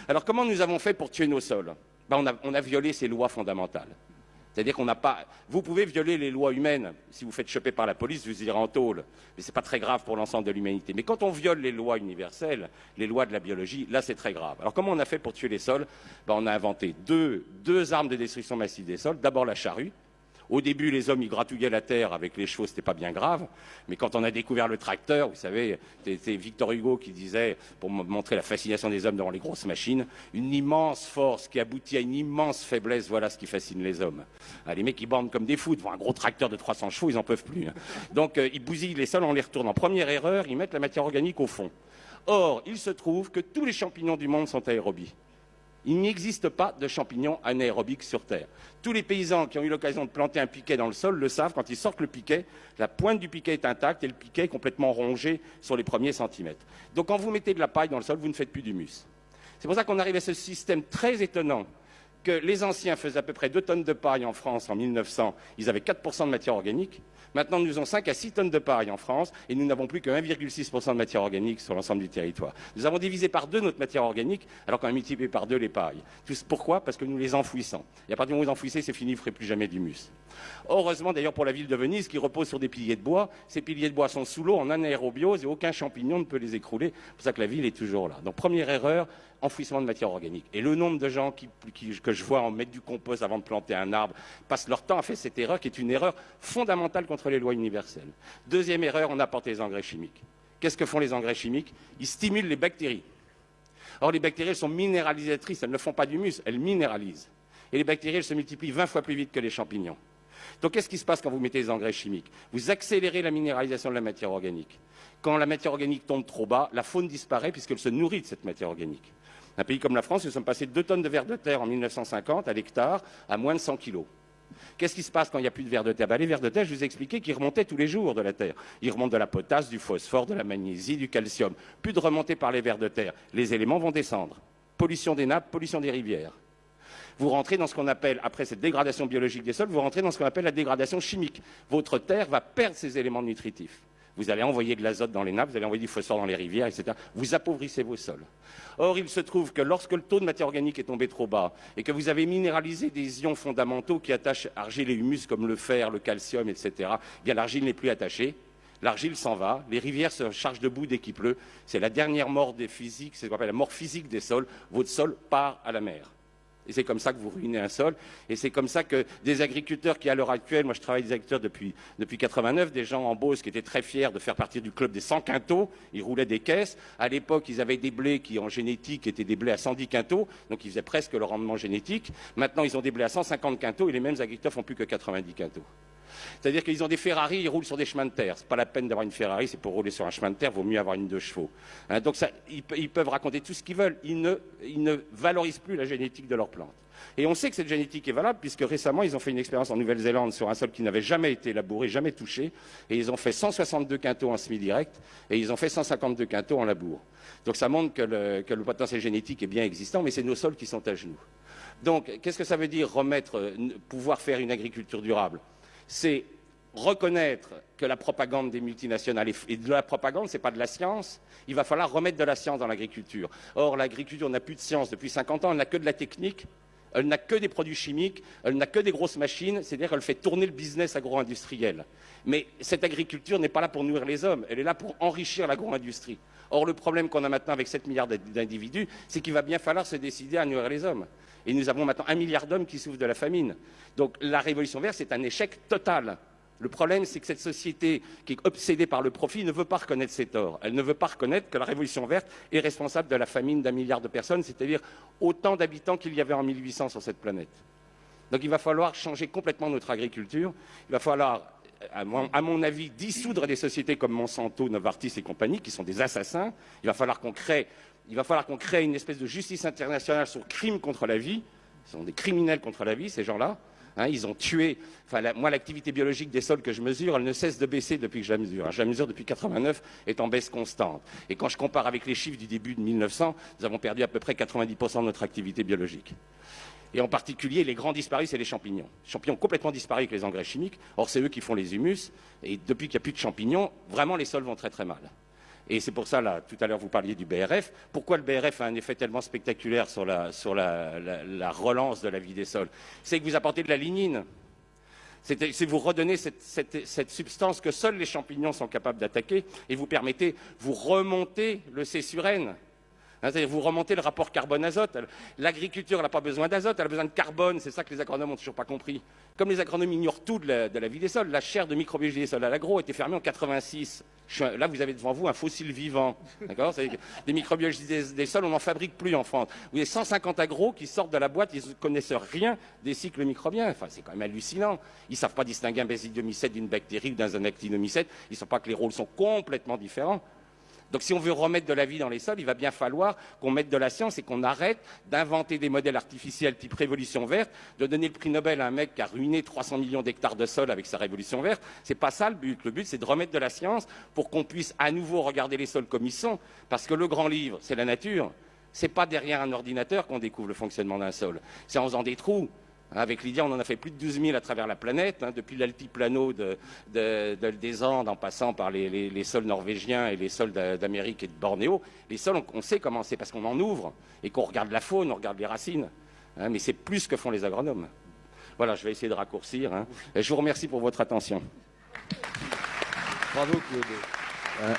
Alors comment nous avons fait pour tuer nos sols? On a violé ces lois fondamentales. C'est-à-dire qu'on n'a pas... Vous pouvez violer les lois humaines. Si vous faites choper par la police, vous irez en tôle. Mais ce n'est pas très grave pour l'ensemble de l'humanité. Mais quand on viole les lois universelles, les lois de la biologie, là c'est très grave. Alors comment on a fait pour tuer les sols? On a inventé deux armes de destruction massive des sols. D'abord la charrue. Au début, les hommes, ils gratouillaient la terre avec les chevaux, c'était pas bien grave. Mais quand on a découvert le tracteur, vous savez, c'était Victor Hugo qui disait, pour montrer la fascination des hommes devant les grosses machines, une immense force qui aboutit à une immense faiblesse, voilà ce qui fascine les hommes. Les mecs, ils bandent comme des fous devant un gros tracteur de 300 chevaux, ils n'en peuvent plus. Donc, ils bousillent les sols, on les retourne. En première erreur, ils mettent la matière organique au fond. Or, il se trouve que tous les champignons du monde sont aérobies. Il n'existe pas de champignons anaérobiques sur Terre. Tous les paysans qui ont eu l'occasion de planter un piquet dans le sol le savent, quand ils sortent le piquet, la pointe du piquet est intacte et le piquet est complètement rongé sur les premiers centimètres. Donc quand vous mettez de la paille dans le sol, vous ne faites plus d'humus. C'est pour ça qu'on arrive à ce système très étonnant que les anciens faisaient à peu près 2 tonnes de paille en France en 1900, ils avaient 4% de matière organique. Maintenant, nous avons 5 à 6 tonnes de paille en France et nous n'avons plus que 1,6% de matière organique sur l'ensemble du territoire. Nous avons divisé par 2 notre matière organique alors qu'on a multiplié par 2 les pailles. Pourquoi? Parce que nous les enfouissons. Et à partir du moment où vous enfouissez, c'est fini, vous ne ferez plus jamais d'humus. Heureusement d'ailleurs pour la ville de Venise qui repose sur des piliers de bois, ces piliers de bois sont sous l'eau en anaérobiose et aucun champignon ne peut les écrouler. C'est pour ça que la ville est toujours là. Donc première erreur, enfouissement de matière organique. Et le nombre de gens que je vois en mettre du compost avant de planter un arbre passent leur temps à faire cette erreur qui est une erreur fondamentale contre les lois universelles. Deuxième erreur, on apporte les engrais chimiques. Qu'est-ce que font les engrais chimiques? Ils stimulent les bactéries. Or les bactéries elles sont minéralisatrices, elles ne font pas d'humus, elles minéralisent. Et les bactéries elles se multiplient 20 fois plus vite que les champignons. Donc qu'est-ce qui se passe quand vous mettez les engrais chimiques? Vous accélérez la minéralisation de la matière organique. Quand la matière organique tombe trop bas, la faune disparaît puisqu'elle se nourrit de cette matière organique. Un pays comme la France, nous sommes passés de 2 tonnes de vers de terre en 1950 à l'hectare à moins de 100 kilos. Qu'est-ce qui se passe quand il n'y a plus de vers de terre? Les vers de terre, je vous ai expliqué qu'ils remontaient tous les jours de la terre. Ils remontent de la potasse, du phosphore, de la magnésie, du calcium. Plus de remontée par les vers de terre. Les éléments vont descendre. Pollution des nappes, pollution des rivières. Vous rentrez dans ce qu'on appelle, après cette dégradation biologique des sols, vous rentrez dans ce qu'on appelle la dégradation chimique. Votre terre va perdre ses éléments nutritifs. Vous allez envoyer de l'azote dans les nappes, vous allez envoyer du phosphore dans les rivières, etc. Vous appauvrissez vos sols. Or, il se trouve que lorsque le taux de matière organique est tombé trop bas et que vous avez minéralisé des ions fondamentaux qui attachent argile et humus comme le fer, le calcium, etc., bien l'argile n'est plus attachée. L'argile s'en va, les rivières se chargent de boue dès qu'il pleut. C'est la dernière mort des physiques, c'est ce qu'on appelle la mort physique des sols. Votre sol part à la mer. Et c'est comme ça que vous ruinez un sol. Et c'est comme ça que des agriculteurs qui, à l'heure actuelle, moi je travaille avec des agriculteurs depuis 89, des gens en Beauce qui étaient très fiers de faire partie du club des 100 quintaux. Ils roulaient des caisses. À l'époque, ils avaient des blés qui, en génétique, étaient des blés à 110 quintaux. Donc ils faisaient presque le rendement génétique. Maintenant, ils ont des blés à 150 quintaux et les mêmes agriculteurs font plus que 90 quintaux. C'est-à-dire qu'ils ont des Ferrari, ils roulent sur des chemins de terre. Ce n'est pas la peine d'avoir une Ferrari, c'est pour rouler sur un chemin de terre, il vaut mieux avoir une 2 chevaux. Donc ça, ils peuvent raconter tout ce qu'ils veulent. Ils ne valorisent plus la génétique de leurs plantes. Et on sait que cette génétique est valable, puisque récemment, ils ont fait une expérience en Nouvelle-Zélande sur un sol qui n'avait jamais été labouré, jamais touché. Et ils ont fait 162 quintaux en semi-direct, et ils ont fait 152 quintaux en labour. Donc ça montre que le potentiel génétique est bien existant, mais c'est nos sols qui sont à genoux. Donc, qu'est-ce que ça veut dire pouvoir faire une agriculture durable? C'est reconnaître que la propagande des multinationales, et de la propagande, ce n'est pas de la science, il va falloir remettre de la science dans l'agriculture. Or, l'agriculture n'a plus de science depuis 50 ans, elle n'a que de la technique, elle n'a que des produits chimiques, elle n'a que des grosses machines, c'est-à-dire qu'elle fait tourner le business agro-industriel. Mais cette agriculture n'est pas là pour nourrir les hommes, elle est là pour enrichir l'agro-industrie. Or, le problème qu'on a maintenant avec 7 milliards d'individus, c'est qu'il va bien falloir se décider à nourrir les hommes. Et nous avons maintenant 1 milliard d'hommes qui souffrent de la famine. Donc la révolution verte, c'est un échec total. Le problème, c'est que cette société qui est obsédée par le profit ne veut pas reconnaître ses torts. Elle ne veut pas reconnaître que la révolution verte est responsable de la famine d'1 milliard de personnes, c'est-à-dire autant d'habitants qu'il y avait en 1800 sur cette planète. Donc il va falloir changer complètement notre agriculture. Il va falloir, à mon avis, dissoudre des sociétés comme Monsanto, Novartis et compagnie, qui sont des assassins. Il va falloir qu'on crée une espèce de justice internationale sur crime contre la vie. Ce sont des criminels contre la vie, ces gens-là. Ils ont tué... moi, l'activité biologique des sols que je mesure, elle ne cesse de baisser depuis que je la mesure. Je la mesure depuis 89, est en baisse constante. Et quand je compare avec les chiffres du début de 1900, nous avons perdu à peu près 90% de notre activité biologique. Et en particulier, les grands disparus, c'est les champignons. Les champignons ont complètement disparu avec les engrais chimiques. Or, c'est eux qui font les humus. Et depuis qu'il n'y a plus de champignons, vraiment, les sols vont très très mal. Et c'est pour ça, là, tout à l'heure, vous parliez du BRF. Pourquoi le BRF a un effet tellement spectaculaire sur la relance de la vie des sols? C'est que vous apportez de la lignine. C'est vous redonnez cette substance que seuls les champignons sont capables d'attaquer et vous remontez le C sur N. C'est-à-dire vous remontez le rapport carbone-azote. L'agriculture n'a pas besoin d'azote, elle a besoin de carbone. C'est ça que les agronomes n'ont toujours pas compris. Comme les agronomes ignorent tout de la vie des sols, la chaire de microbiologie des sols à l'agro a été fermée en 86. Là, vous avez devant vous un fossile vivant. D'accord? Des microbiologies des sols, on n'en fabrique plus en France. Vous avez 150 agros qui sortent de la boîte, ils ne connaissent rien des cycles microbiens. Enfin, c'est quand même hallucinant. Ils ne savent pas distinguer un basidiomycète d'une bactérie ou d'un actinomycète. Ils ne savent pas que les rôles sont complètement différents. Donc si on veut remettre de la vie dans les sols, il va bien falloir qu'on mette de la science et qu'on arrête d'inventer des modèles artificiels type révolution verte, de donner le prix Nobel à un mec qui a ruiné 300 millions d'hectares de sol avec sa révolution verte. C'est pas ça le but. Le but, c'est de remettre de la science pour qu'on puisse à nouveau regarder les sols comme ils sont. Parce que le grand livre, c'est la nature. C'est pas derrière un ordinateur qu'on découvre le fonctionnement d'un sol. C'est en faisant des trous. Avec Lydia, on en a fait plus de 12 000 à travers la planète, depuis l'altiplano des Andes, en passant par les sols norvégiens et les sols d'Amérique et de Bornéo. Les sols, on sait comment c'est, parce qu'on en ouvre, et qu'on regarde la faune, on regarde les racines. Mais c'est plus que font les agronomes. Voilà, je vais essayer de raccourcir. Je vous remercie pour votre attention. Bravo, Claude.